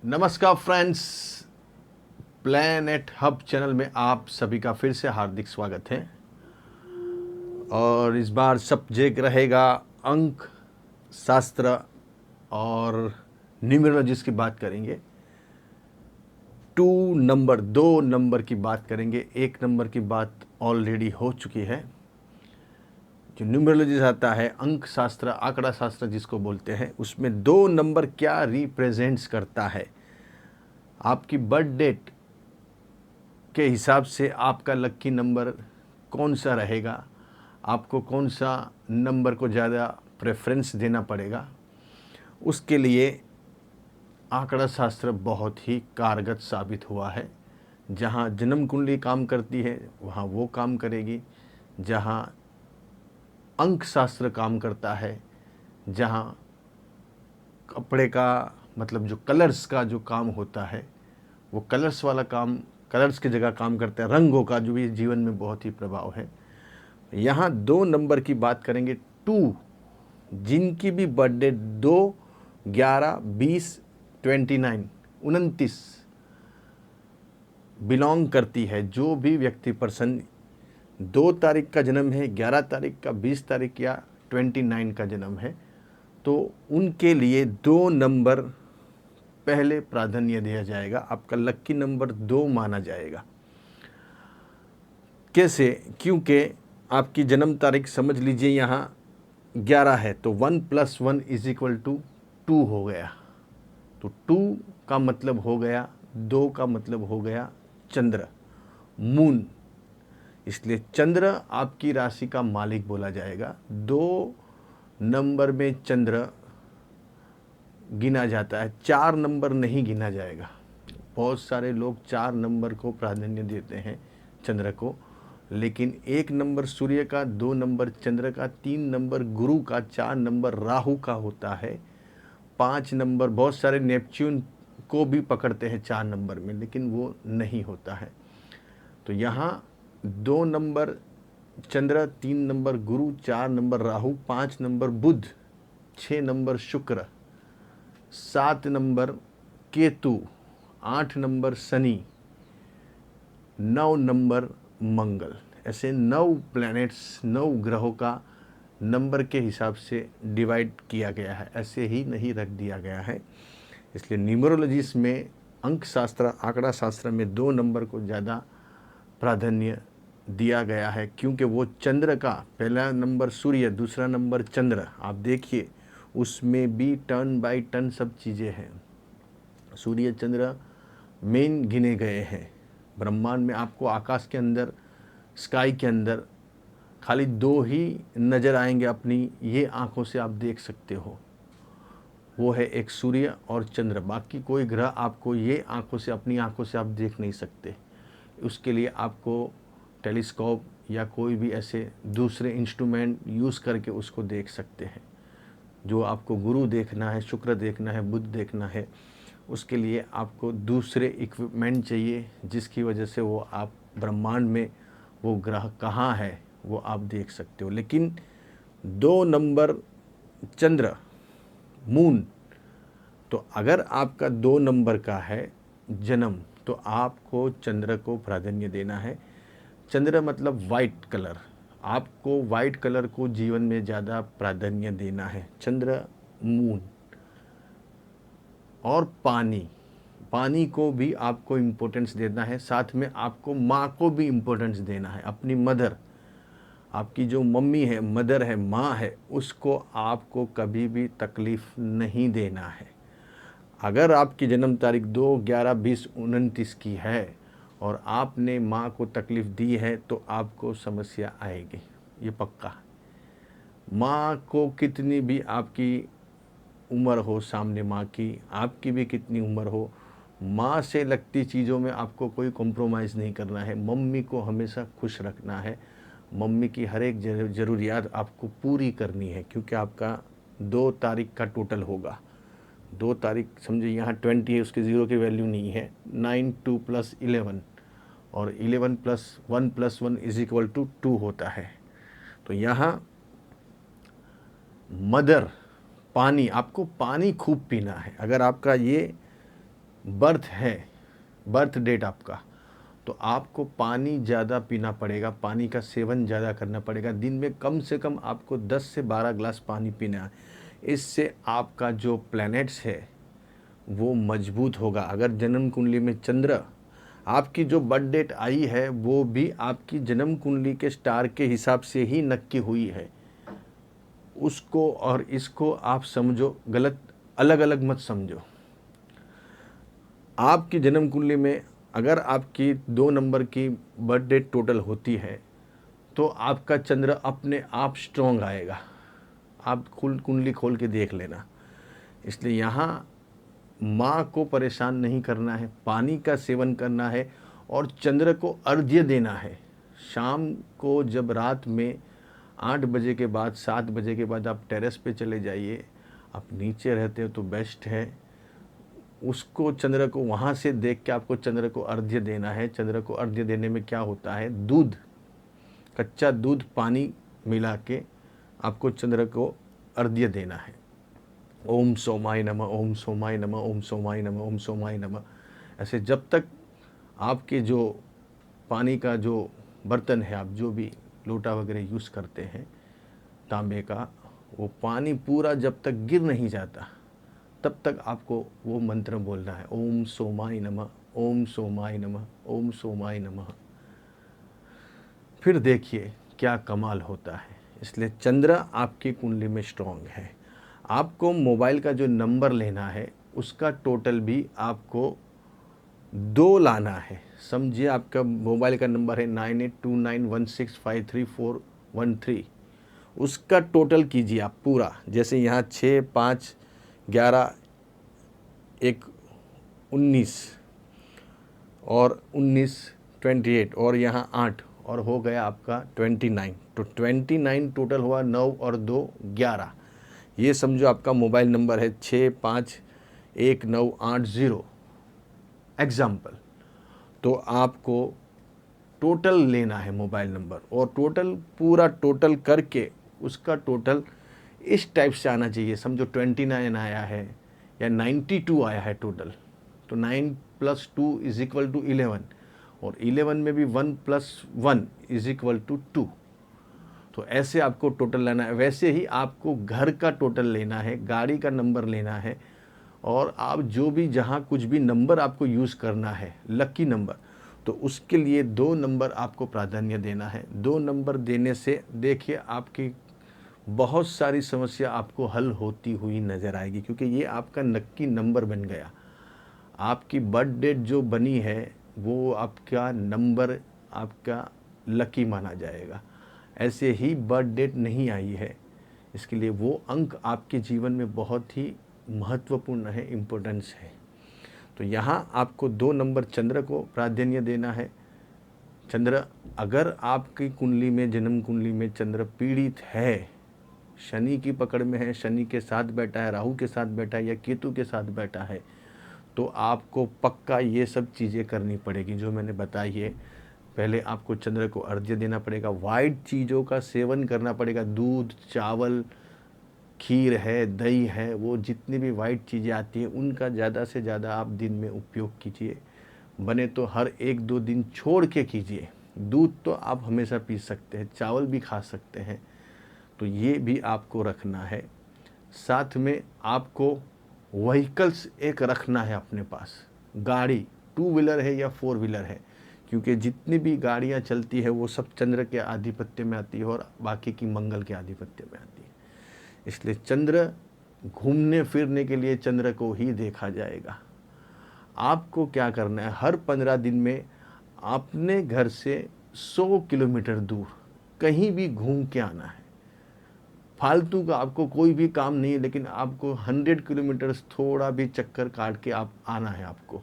नमस्कार friends, planet hub channel में आप सभी का फिर से हार्दिक स्वागत है। और इस बार सब्जेक्ट रहेगा अंक शास्त्र और न्यूमरोलॉजिस्ट की बात करेंगे। 2 नंबर की बात करेंगे। 1 नंबर की बात ऑलरेडी हो चुकी है। जो न्यूमरोलॉजिस्ट आता है, अंक शास्त्र, आंकड़ा शास्त्र जिसको बोलते हैं, उसमें 2 नंबर क्या रिप्रेजेंट्स करता है। आपकी बर्थ डेट के हिसाब से आपका लक्की नंबर कौन सा रहेगा, आपको कौन सा नंबर को ज़्यादा प्रेफरेंस देना पड़ेगा, उसके लिए आंकड़ा शास्त्र बहुत ही कारगर साबित हुआ है। जहाँ जन्म कुंडली काम करती है वहाँ वो काम करेगी, जहाँ अंक शास्त्र काम करता है, जहाँ कपड़े का मतलब जो कलर्स का जो काम होता है वो कलर्स वाला काम कलर्स की जगह काम करता है। रंगों का जो भी जीवन में बहुत ही प्रभाव है। यहाँ 2 नंबर की बात करेंगे। 2 जिनकी भी बर्थडे 2, 11, 20, 29, 29 बिलोंग करती है, जो भी व्यक्ति पर्सन 2 तारीख का जन्म है, 11 तारीख का, 20 तारीख या 29 का जन्म है, तो उनके लिए 2 नंबर पहले प्राधान्य दिया जाएगा। आपका लक्की नंबर 2 माना जाएगा। कैसे? क्योंकि आपकी जन्म तारीख समझ लीजिए यहाँ 11 है, तो 1 + 1 = 2 हो गया। तो 2 का मतलब हो गया, 2 का मतलब हो गया चंद्र, मून। इसलिए चंद्र आपकी राशि का मालिक बोला जाएगा। 2 नंबर में चंद्र गिना जाता है, 4 नंबर नहीं गिना जाएगा। बहुत सारे लोग 4 नंबर को प्राधान्य देते हैं, चंद्र को, लेकिन 1 नंबर सूर्य का, 2 नंबर चंद्र का, 3 नंबर गुरु का, 4 नंबर राहु का होता है, 5 नंबर बहुत सारे नेपच्यून को भी पकड़ते हैं 4 नंबर में, लेकिन वो नहीं होता है। तो यहाँ 2 नंबर चंद्र, 3 number Guru, 4 number Rahu, 5 number Budh, 6 number Shukra, 7 number Ketu, 8 number Shani, 9 number Mangal. ऐसे 9 प्लैनेट्स, 9 ग्रहों का नंबर के हिसाब से डिवाइड किया गया है, ऐसे ही नहीं रख दिया गया है। इसलिए न्यूमरोलॉजिस्ट में, अंक शास्त्र, आंकड़ा शास्त्र में 2 नंबर को ज़्यादा प्राधान्य दिया गया है, क्योंकि वो चंद्र का, पहला नंबर सूर्य, दूसरा नंबर चंद्र, आप देखिए उसमें भी टर्न बाय टर्न सब चीज़ें हैं। सूर्य चंद्र मेन गिने गए हैं ब्रह्मांड में। आपको आकाश के अंदर, स्काई के अंदर खाली 2 ही नज़र आएंगे, अपनी ये आँखों से आप देख सकते हो। वो है एक सूर्य और चंद्र। बाकी कोई ग्रह आपको ये आँखों से, अपनी आँखों से आप देख नहीं सकते। उसके लिए आपको टेलीस्कोप या कोई भी ऐसे दूसरे इंस्ट्रूमेंट यूज़ करके उसको देख सकते हैं। जो आपको गुरु देखना है, शुक्र देखना है, बुध देखना है, उसके लिए आपको दूसरे इक्विपमेंट चाहिए, जिसकी वजह से वो आप ब्रह्मांड में वो ग्रह कहाँ है वो आप देख सकते हो। लेकिन 2 नंबर चंद्र, मून, तो अगर आपका 2 नंबर का है जन्म, तो आपको चंद्र को प्राधान्य देना है। चंद्र मतलब वाइट कलर, आपको वाइट कलर को जीवन में ज़्यादा प्राधान्य देना है। चंद्र, मून और पानी, पानी को भी आपको इम्पोर्टेंस देना है। साथ में आपको माँ को भी इम्पोर्टेंस देना है। अपनी मदर, आपकी जो मम्मी है, मदर है, माँ है, उसको आपको कभी भी तकलीफ़ नहीं देना है। अगर आपकी जन्म तारीख 2, 11, 20, 29 की है और आपने माँ को तकलीफ़ दी है, तो आपको समस्या आएगी, ये पक्का है। माँ को कितनी भी आपकी उम्र हो, सामने माँ की, आपकी भी कितनी उम्र हो, माँ से लगती चीज़ों में आपको कोई कॉम्प्रोमाइज़ नहीं करना है। मम्मी को हमेशा खुश रखना है। मम्मी की हर एक ज़रूरियात आपको पूरी करनी है, क्योंकि आपका 2 तारीख का टोटल होगा। 2 तारीख समझिए, यहाँ 20 है, उसके 0 की वैल्यू नहीं है। 9, 2 + 11 और 11 + 1 + 1 = 2 होता है। तो यहाँ मदर, पानी, आपको पानी खूब पीना है। अगर आपका ये बर्थ है, बर्थ डेट आपका, तो आपको पानी ज़्यादा पीना पड़ेगा, पानी का सेवन ज़्यादा करना पड़ेगा। दिन में कम से कम आपको 10 से 12 ग्लास पानी पीना है। इससे आपका जो प्लैनेट्स है वो मजबूत होगा। अगर जन्म कुंडली में चंद्र, आपकी जो बर्थ डेट आई है वो भी आपकी जन्म कुंडली के स्टार के हिसाब से ही नक्की हुई है, उसको और इसको आप समझो, गलत अलग अलग मत समझो। आपकी जन्म कुंडली में अगर आपकी 2 नंबर की बर्थ डेट टोटल होती है तो आपका चंद्र अपने आप स्ट्रॉन्ग आएगा। आप कुंडली खोल के देख लेना। इसलिए यहाँ माँ को परेशान नहीं करना है, पानी का सेवन करना है और चंद्र को अर्घ्य देना है। शाम को जब रात में 8 बजे के बाद 7 बजे के बाद आप टेरेस पे चले जाइए, आप नीचे रहते हो तो बेस्ट है, उसको चंद्र को वहाँ से देख के आपको चंद्र को अर्घ्य देना है। चंद्र को अर्घ्य देने में क्या होता है, दूध, कच्चा दूध पानी मिला के आपको चंद्र को अर्घ्य देना है। ओम सोमाय नमः, ओम सोमाय नमः, ओम सोमाय नमः, ओम सोमाय नमः। ऐसे जब तक आपके जो पानी का जो बर्तन है, आप जो भी लोटा वगैरह यूज़ करते हैं तांबे का, वो पानी पूरा जब तक गिर नहीं जाता तब तक आपको वो मंत्र बोलना है, ओम सोमाय नमः, ओम सोमाय नमः, ओम सोमाय नमः। फिर देखिए क्या कमाल होता है। इसलिए चंद्र आपकी कुंडली में स्ट्रॉन्ग है। आपको मोबाइल का जो नंबर लेना है उसका टोटल भी आपको 2 लाना है। समझिए आपका मोबाइल का नंबर है 9829165341 उसका टोटल कीजिए आप पूरा। जैसे यहाँ 6, 5, 11, 1, 19 और 19, 28 और यहाँ 8 और हो गया आपका 29। तो 29 टोटल हुआ, 9 और 2 11। ये समझो आपका मोबाइल नंबर है 651980 एग्ज़ाम्पल। तो आपको टोटल लेना है मोबाइल नंबर और टोटल पूरा टोटल करके उसका टोटल इस टाइप से आना चाहिए। समझो 29 आया है या 92 आया है टोटल, तो 9 + 2 = 11 और 11 में भी 1 + 1 = 2। तो ऐसे आपको टोटल लेना है। वैसे ही आपको घर का टोटल लेना है, गाड़ी का नंबर लेना है और आप जो भी जहाँ कुछ भी नंबर आपको यूज़ करना है लकी नंबर, तो उसके लिए 2 नंबर आपको प्राधान्य देना है। 2 नंबर देने से देखिए आपकी बहुत सारी समस्या आपको हल होती हुई नज़र आएगी, क्योंकि ये आपका नक्की नंबर बन गया। आपकी बर्थ डेट जो बनी है वो आपका नंबर आपका लकी माना जाएगा। ऐसे ही बर्थ डेट नहीं आई है, इसके लिए वो अंक आपके जीवन में बहुत ही महत्वपूर्ण है, इम्पोर्टेंस है। तो यहाँ आपको 2 नंबर चंद्र को प्राधान्य देना है। चंद्र, अगर आपकी कुंडली में, जन्म कुंडली में चंद्र पीड़ित है, शनि की पकड़ में है, शनि के साथ बैठा है, राहु के साथ बैठा है या केतु के साथ बैठा है, तो आपको पक्का ये सब चीज़ें करनी पड़ेगी जो मैंने बताई है। पहले आपको चंद्र को अर्घ्य देना पड़ेगा, वाइट चीज़ों का सेवन करना पड़ेगा, दूध, चावल, खीर है, दही है, वो जितनी भी वाइट चीज़ें आती हैं उनका ज़्यादा से ज़्यादा आप दिन में उपयोग कीजिए। बने तो हर 1-2 दिन छोड़ के कीजिए। दूध तो आप हमेशा पी सकते हैं, चावल भी खा सकते हैं, तो ये भी आपको रखना है। साथ में आपको व्हीकल्स एक रखना है अपने पास, गाड़ी 2 व्हीलर है या 4 व्हीलर है, क्योंकि जितनी भी गाड़ियाँ चलती है वो सब चंद्र के आधिपत्य में आती है और बाकी की मंगल के आधिपत्य में आती है। इसलिए चंद्र, घूमने फिरने के लिए चंद्र को ही देखा जाएगा। आपको क्या करना है, हर 15 दिन में अपने घर से 100 किलोमीटर दूर कहीं भी घूम के आना है। फालतू का आपको कोई भी काम नहीं है, लेकिन आपको 100 किलोमीटर थोड़ा भी चक्कर काट के आप आना है। आपको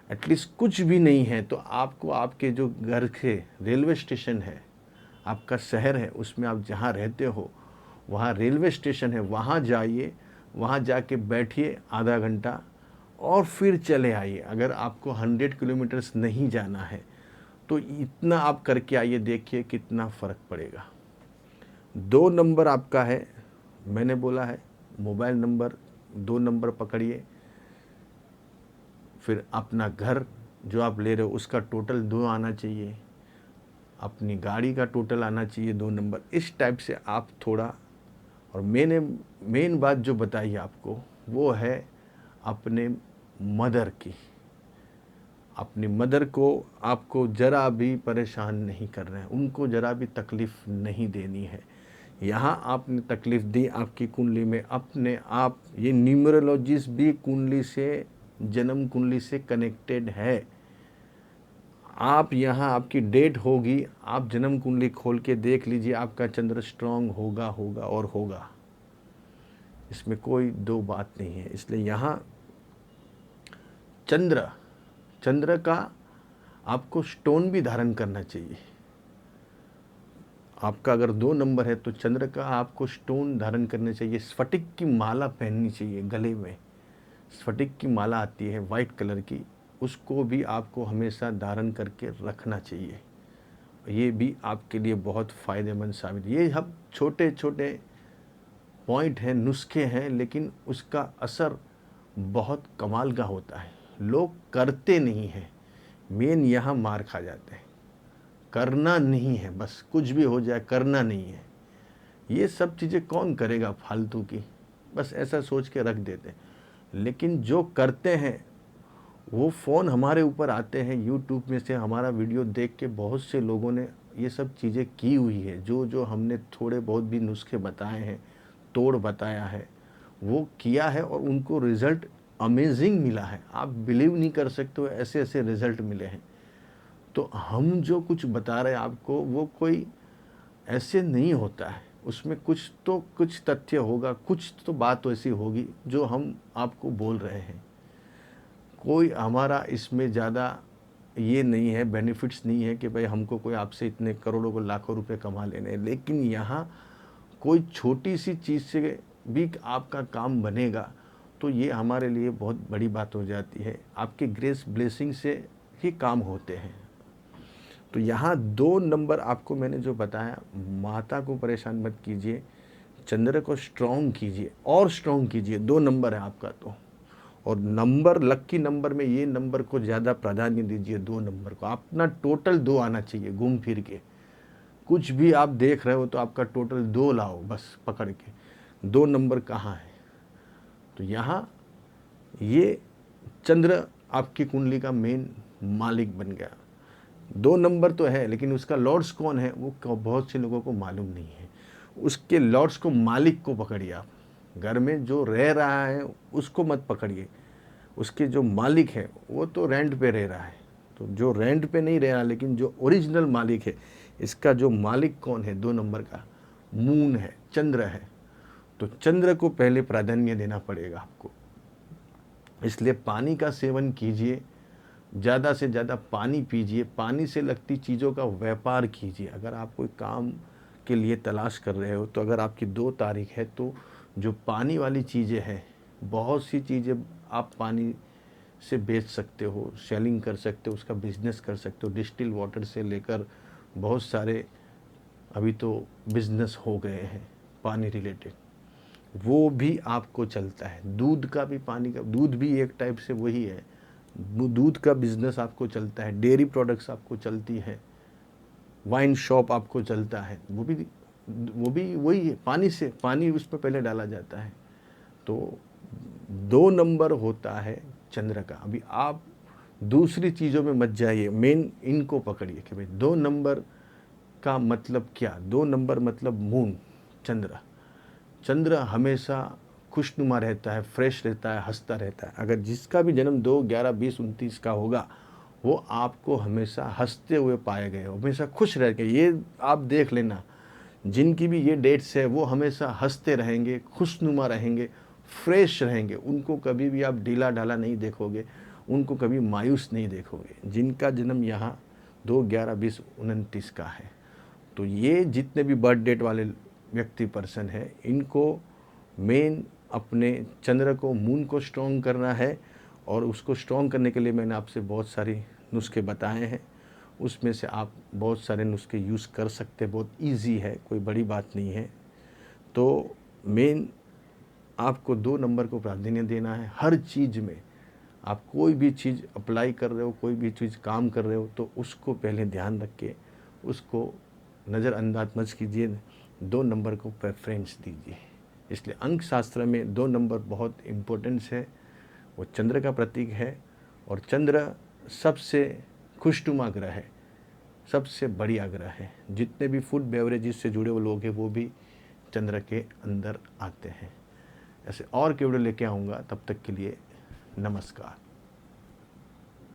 एटलीस्ट कुछ भी नहीं है तो आपको आपके जो घर के रेलवे स्टेशन है, आपका शहर है, उसमें आप जहाँ रहते हो वहाँ रेलवे स्टेशन है, वहाँ जाइए, वहाँ जाके बैठिए आधा घंटा और फिर चले आइए। अगर आपको 100 किलोमीटर्स नहीं जाना है तो इतना आप करके आइए, देखिए कितना फ़र्क पड़ेगा। 2 नंबर आपका है, मैंने बोला है मोबाइल नंबर, 2 नंबर पकड़िए, फिर अपना घर जो आप ले रहे हो उसका टोटल 2 आना चाहिए, अपनी गाड़ी का टोटल आना चाहिए 2 नंबर। इस टाइप से आप थोड़ा, और मैंने मेन बात जो बताई आपको वो है अपने मदर की। अपनी मदर को आपको ज़रा भी परेशान नहीं करना है, उनको ज़रा भी तकलीफ़ नहीं देनी है। यहाँ आपने तकलीफ़ दी आपकी कुंडली में, अपने आप ये न्यूमरोलॉजिस्ट भी कुंडली से, जन्म कुंडली से कनेक्टेड है। आप यहाँ आपकी डेट होगी, आप जन्म कुंडली खोल के देख लीजिए, आपका चंद्र स्ट्रांग होगा होगा और होगा, इसमें कोई दो बात नहीं है। इसलिए यहाँ चंद्र का आपको स्टोन भी धारण करना चाहिए। आपका अगर 2 नंबर है तो चंद्र का आपको स्टोन धारण करना चाहिए। स्फटिक की माला पहननी चाहिए गले में, स्फटिक की माला आती है वाइट कलर की, उसको भी आपको हमेशा धारण करके रखना चाहिए। ये भी आपके लिए बहुत फ़ायदेमंद साबित। ये हम छोटे छोटे पॉइंट हैं, नुस्खे हैं, लेकिन उसका असर बहुत कमाल का होता है। लोग करते नहीं हैं, मेन यहाँ मार खा जाते हैं। करना नहीं है, बस कुछ भी हो जाए करना नहीं है। ये सब चीज़ें कौन करेगा फालतू की, बस ऐसा सोच के रख देते हैं। लेकिन जो करते हैं वो फ़ोन हमारे ऊपर आते हैं, यूट्यूब में से हमारा वीडियो देख के बहुत से लोगों ने ये सब चीज़ें की हुई है। जो जो हमने थोड़े बहुत भी नुस्खे बताए हैं, तोड़ बताया है, वो किया है और उनको रिज़ल्ट अमेजिंग मिला है। आप बिलीव नहीं कर सकते हो, ऐसे ऐसे रिज़ल्ट मिले हैं। तो हम जो कुछ बता रहे हैं आपको, वो कोई ऐसे नहीं होता है, उसमें कुछ तथ्य होगा, कुछ तो बात ऐसी होगी जो हम आपको बोल रहे हैं। कोई हमारा इसमें ज़्यादा ये नहीं है, बेनिफिट्स नहीं है कि भाई हमको कोई आपसे इतने करोड़ों को लाखों रुपए कमा लेने हैं। लेकिन यहाँ कोई छोटी सी चीज़ से भी आपका काम बनेगा तो ये हमारे लिए बहुत बड़ी बात हो जाती है। आपके ग्रेस ब्लेसिंग से ही काम होते हैं। तो यहाँ 2 नंबर आपको मैंने जो बताया, माता को परेशान मत कीजिए, चंद्र को स्ट्रॉन्ग कीजिए और स्ट्रॉन्ग कीजिए। 2 नंबर है आपका तो, और नंबर लक्की नंबर में ये नंबर को ज़्यादा प्राधान्य दीजिए। 2 नंबर को अपना टोटल 2 आना चाहिए घूम फिर के। कुछ भी आप देख रहे हो तो आपका टोटल 2 लाओ बस पकड़ के। 2 नंबर कहाँ है? तो यहाँ ये चंद्र आपकी कुंडली का मेन मालिक बन गया। 2 नंबर तो है, लेकिन उसका लॉर्ड्स कौन है वो बहुत से लोगों को मालूम नहीं है। उसके लॉर्ड्स को, मालिक को पकड़िए आप। घर में जो रह रहा है उसको मत पकड़िए, उसके जो मालिक है वो तो रेंट पे रह रहा है। तो जो रेंट पे नहीं रह रहा, लेकिन जो ओरिजिनल मालिक है, इसका जो मालिक कौन है 2 नंबर का, मून है, चंद्र है। तो चंद्र को पहले प्राधान्य देना पड़ेगा आपको। इसलिए पानी का सेवन कीजिए, ज़्यादा से ज़्यादा पानी पीजिए, पानी से लगती चीज़ों का व्यापार कीजिए। अगर आप कोई काम के लिए तलाश कर रहे हो, तो अगर आपकी 2 तारीख है तो जो पानी वाली चीज़ें हैं, बहुत सी चीज़ें आप पानी से बेच सकते हो, सेलिंग कर सकते हो, उसका बिज़नेस कर सकते हो। डिस्टिल वाटर से लेकर बहुत सारे अभी तो बिज़नेस हो गए हैं पानी रिलेटेड, वो भी आपको चलता है। दूध का भी, पानी का दूध भी एक टाइप से वही है, दूध का बिज़नेस आपको चलता है। डेयरी प्रोडक्ट्स आपको चलती है, वाइन शॉप आपको चलता है, वो भी वही है, पानी से, पानी उसमें पहले डाला जाता है। तो 2 नंबर होता है चंद्र का। अभी आप दूसरी चीज़ों में मत जाइए, मेन इनको पकड़िए कि भाई 2 नंबर का मतलब क्या। 2 नंबर मतलब मून, चंद्र। चंद्र हमेशा खुशनुमा रहता है, फ्रेश रहता है, हंसता रहता है। अगर जिसका भी जन्म 2, 11, 20, 29 का होगा, वो आपको हमेशा हंसते हुए पाए गए, हमेशा खुश रह गए। ये आप देख लेना, जिनकी भी ये डेट्स है वो हमेशा हंसते रहेंगे, खुशनुमा रहेंगे, फ्रेश रहेंगे। उनको कभी भी आप ढीला ढाला नहीं देखोगे, उनको कभी मायूस नहीं देखोगे। जिनका जन्म यहाँ 2, 11, 20, 29 का है, तो ये जितने भी बर्थ डेट वाले व्यक्ति पर्सन है, इनको मेन अपने चंद्र को, मून को स्ट्रॉन्ग करना है। और उसको स्ट्रॉन्ग करने के लिए मैंने आपसे बहुत सारी नुस्खे बताए हैं, उसमें से आप बहुत सारे नुस्खे यूज़ कर सकते हैं। बहुत इजी है, कोई बड़ी बात नहीं है। तो मेन आपको 2 नंबर को प्राधान्य देना है हर चीज़ में। आप कोई भी चीज़ अप्लाई कर रहे हो, कोई भी चीज़ काम कर रहे हो, तो उसको पहले ध्यान रख के उसको नज़रअंदाज मत कीजिए, 2 नंबर को प्रेफरेंस दीजिए। इसलिए अंक शास्त्र में 2 नंबर बहुत इम्पोर्टेंस है। वो चंद्र का प्रतीक है और चंद्र सबसे खुशनुमा ग्रह है, सबसे बढ़िया ग्रह है। जितने भी फूड बेवरेजेस से जुड़े हुए लोग हैं वो भी चंद्र के अंदर आते हैं। ऐसे और के वीडियो लेके आऊँगा, तब तक के लिए नमस्कार।